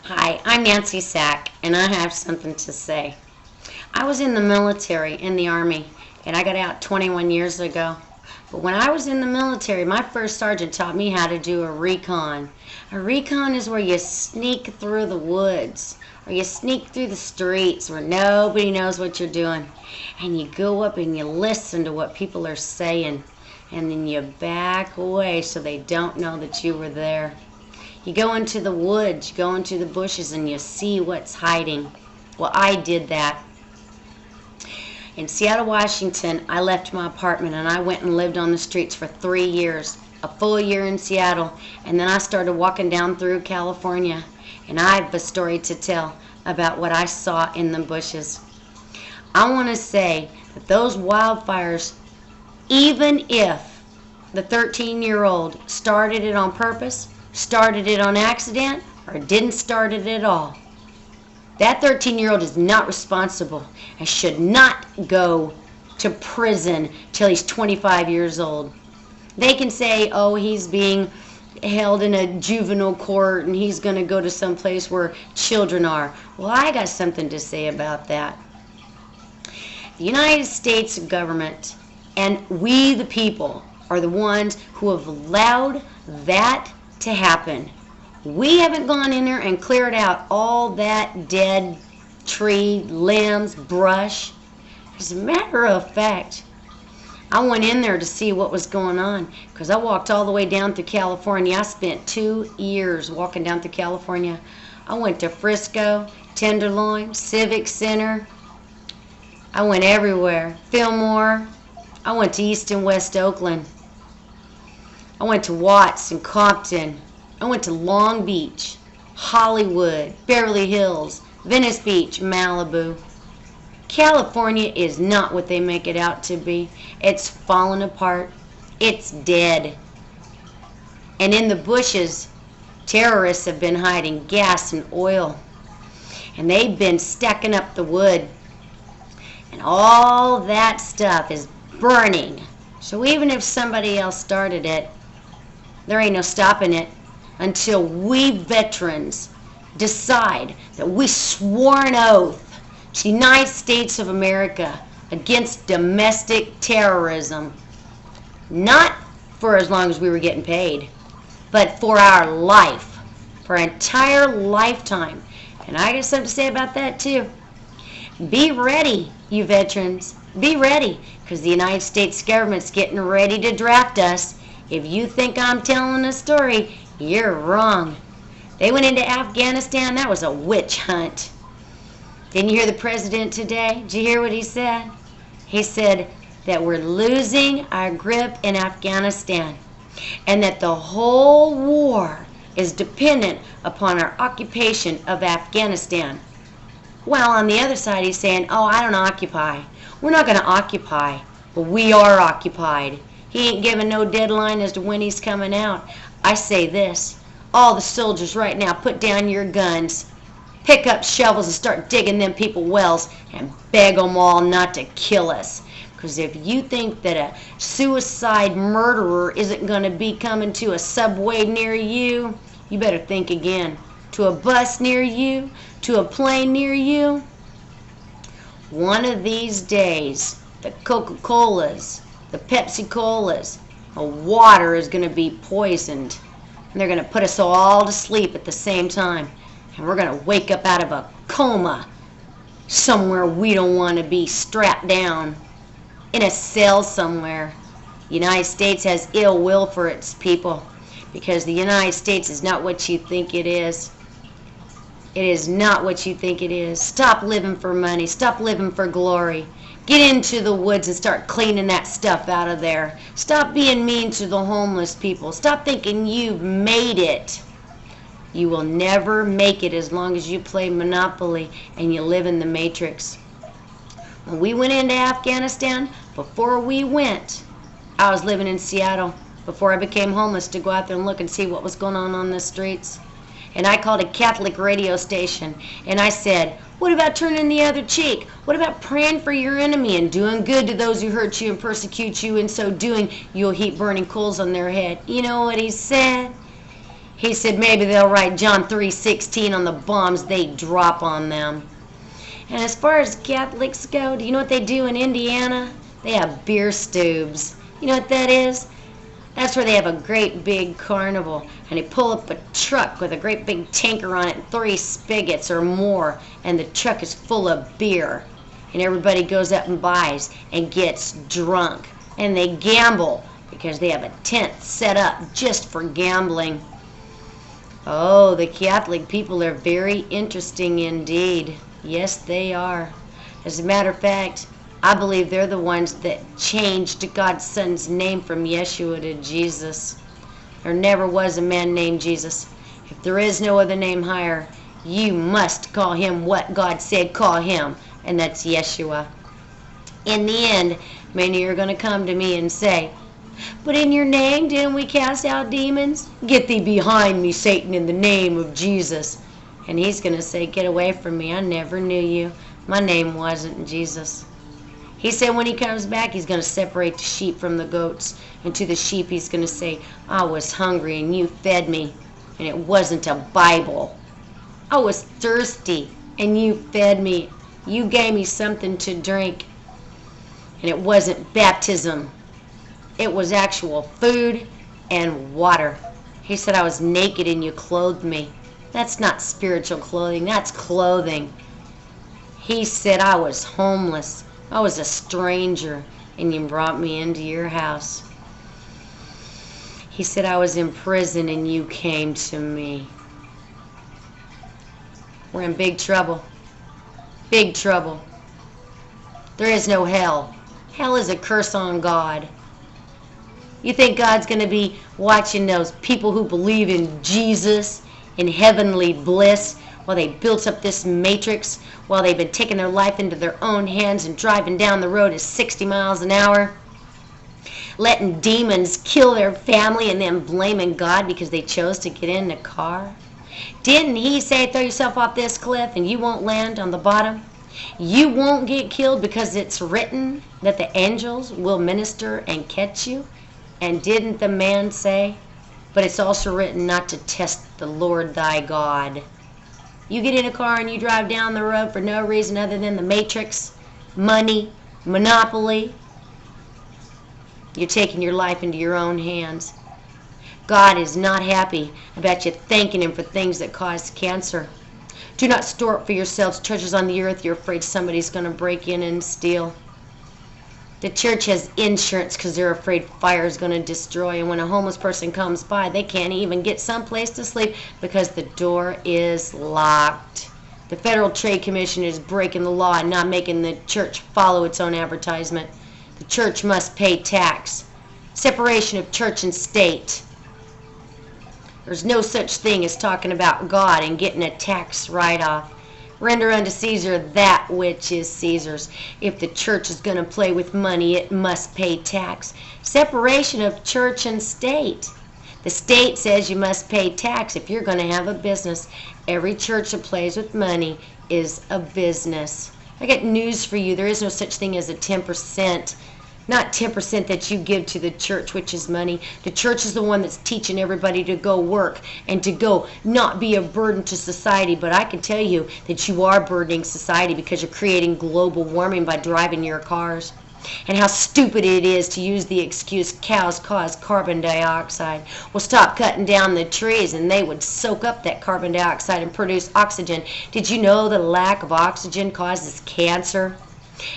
Hi, I'm Nancy Sack, and I have something to say. I was in the military, in the Army, and I got out 21 years ago. But when I was in the military, my first sergeant taught me how to do a recon. A recon is where you sneak through the woods, or you sneak through the streets where nobody knows what you're doing. And you go up and you listen to what people are saying, and then you back away so they don't know that you were there. You go into the woods, you go into the bushes, and you see what's hiding. Well, I did that. In Seattle, Washington, I left my apartment and I went and lived on the streets for 3 years, a full year in Seattle, and then I started walking down through California, and I have a story to tell about what I saw in the bushes. I want to say that those wildfires, even if the 13-year-old started it on purpose, started it on accident, or didn't start it at all, that 13-year-old is not responsible and should not go to prison till he's 25 years old. They can say, oh, he's being held in a juvenile court and he's going to go to some place where children are. Well, I got something to say about that. The United States government and we, the people, are the ones who have allowed that to happen. We haven't gone in there and cleared out all that dead tree, limbs, brush. As a matter of fact, I went in there to see what was going on because I walked all the way down through California. I spent 2 years walking down through California. I went to Frisco, Tenderloin, Civic Center. I went everywhere. Fillmore. I went to East and West Oakland. I went to Watts and Compton. I went to Long Beach, Hollywood, Beverly Hills, Venice Beach, Malibu. California is not what they make it out to be. It's fallen apart. It's dead. And in the bushes, terrorists have been hiding gas and oil. And they've been stacking up the wood. And all that stuff is burning. So even if somebody else started it, there ain't no stopping it until we veterans decide that we swore an oath to the United States of America against domestic terrorism. Not for as long as we were getting paid, but for our life, for our entire lifetime. And I got something to say about that too. Be ready, you veterans. Be ready, because the United States government's getting ready to draft us. If you think I'm telling a story, you're wrong. They went into Afghanistan. That was a witch hunt. Didn't you hear the president today? Did you hear what he said? He said that we're losing our grip in Afghanistan and that the whole war is dependent upon our occupation of Afghanistan. Well, on the other side, he's saying, oh, I don't occupy. We're not going to occupy, but we are occupied. He ain't giving no deadline as to when he's coming out. I say this, all the soldiers right now, put down your guns, pick up shovels and start digging them people wells and beg them all not to kill us. Because if you think that a suicide murderer isn't going to be coming to a subway near you, you better think again. To a bus near you, to a plane near you. One of these days, the Coca-Colas, the Pepsi-Colas, the water is going to be poisoned. And they're going to put us all to sleep at the same time. And we're going to wake up out of a coma somewhere we don't want to be, strapped down in a cell somewhere. The United States has ill will for its people because the United States is not what you think it is. It is not what you think it is. Stop living for money. Stop living for glory. Get into the woods and start cleaning that stuff out of there. Stop being mean to the homeless people. Stop thinking you've made it. You will never make it as long as you play Monopoly and you live in the Matrix. When we went into Afghanistan, before we went, I was living in Seattle before I became homeless to go out there and look and see what was going on the streets. And I called a Catholic radio station and I said, what about turning the other cheek? What about praying for your enemy and doing good to those who hurt you and persecute you? In so doing, you'll heap burning coals on their head. You know what he said? He said maybe they'll write John 3:16 on the bombs they drop on them. And as far as Catholics go, do you know what they do in Indiana? They have beer stubes. You know what that is? That's where they have a great big carnival, and they pull up a truck with a great big tanker on it and 3 spigots or more, and the truck is full of beer. And everybody goes up and buys and gets drunk. And they gamble because they have a tent set up just for gambling. Oh, the Catholic people are very interesting indeed. Yes, they are. As a matter of fact, I believe they're the ones that changed God's Son's name from Yeshua to Jesus. There never was a man named Jesus. If there is no other name higher, you must call him what God said call him, and that's Yeshua. In the end, many are going to come to me and say, but in your name didn't we cast out demons? Get thee behind me, Satan, in the name of Jesus. And he's going to say, get away from me. I never knew you. My name wasn't Jesus. He said when he comes back, he's going to separate the sheep from the goats. And to the sheep, he's going to say, I was hungry and you fed me. And it wasn't a Bible. I was thirsty and you fed me. You gave me something to drink. And it wasn't baptism. It was actual food and water. He said I was naked and you clothed me. That's not spiritual clothing. That's clothing. He said I was homeless. I was a stranger, and you brought me into your house. He said I was in prison, and you came to me. We're in big trouble. Big trouble. There is no hell. Hell is a curse on God. You think God's going to be watching those people who believe in Jesus in heavenly bliss while they built up this matrix, while they've been taking their life into their own hands and driving down the road at 60 miles an hour, letting demons kill their family and then blaming God because they chose to get in the car? Didn't he say throw yourself off this cliff and you won't land on the bottom? You won't get killed because it's written that the angels will minister and catch you? And didn't the man say, but it's also written not to test the Lord thy God? You get in a car and you drive down the road for no reason other than the matrix, money, monopoly. You're taking your life into your own hands. God is not happy about you thanking him for things that cause cancer. Do not store up for yourselves treasures on the earth you're afraid somebody's going to break in and steal. The church has insurance because they're afraid fire is going to destroy. And when a homeless person comes by, they can't even get someplace to sleep because the door is locked. The Federal Trade Commission is breaking the law and not making the church follow its own advertisement. The church must pay tax. Separation of church and state. There's no such thing as talking about God and getting a tax write-off. Render unto Caesar that which is Caesar's. If the church is going to play with money, it must pay tax. Separation of church and state. The state says you must pay tax if you're going to have a business. Every church that plays with money is a business. I got news for you. There is no such thing as a 10%. Not 10% that you give to the church, which is money. The church is the one that's teaching everybody to go work and to go not be a burden to society. But I can tell you that you are burdening society because you're creating global warming by driving your cars. And how stupid it is to use the excuse cows cause carbon dioxide. Well, stop cutting down the trees and they would soak up that carbon dioxide and produce oxygen. Did you know that a lack of oxygen causes cancer?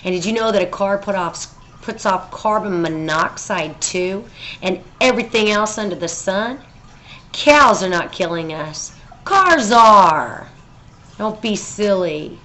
And did you know that a car puts off carbon monoxide too, and everything else under the sun? Cows are not killing us. Cars are. Don't be silly.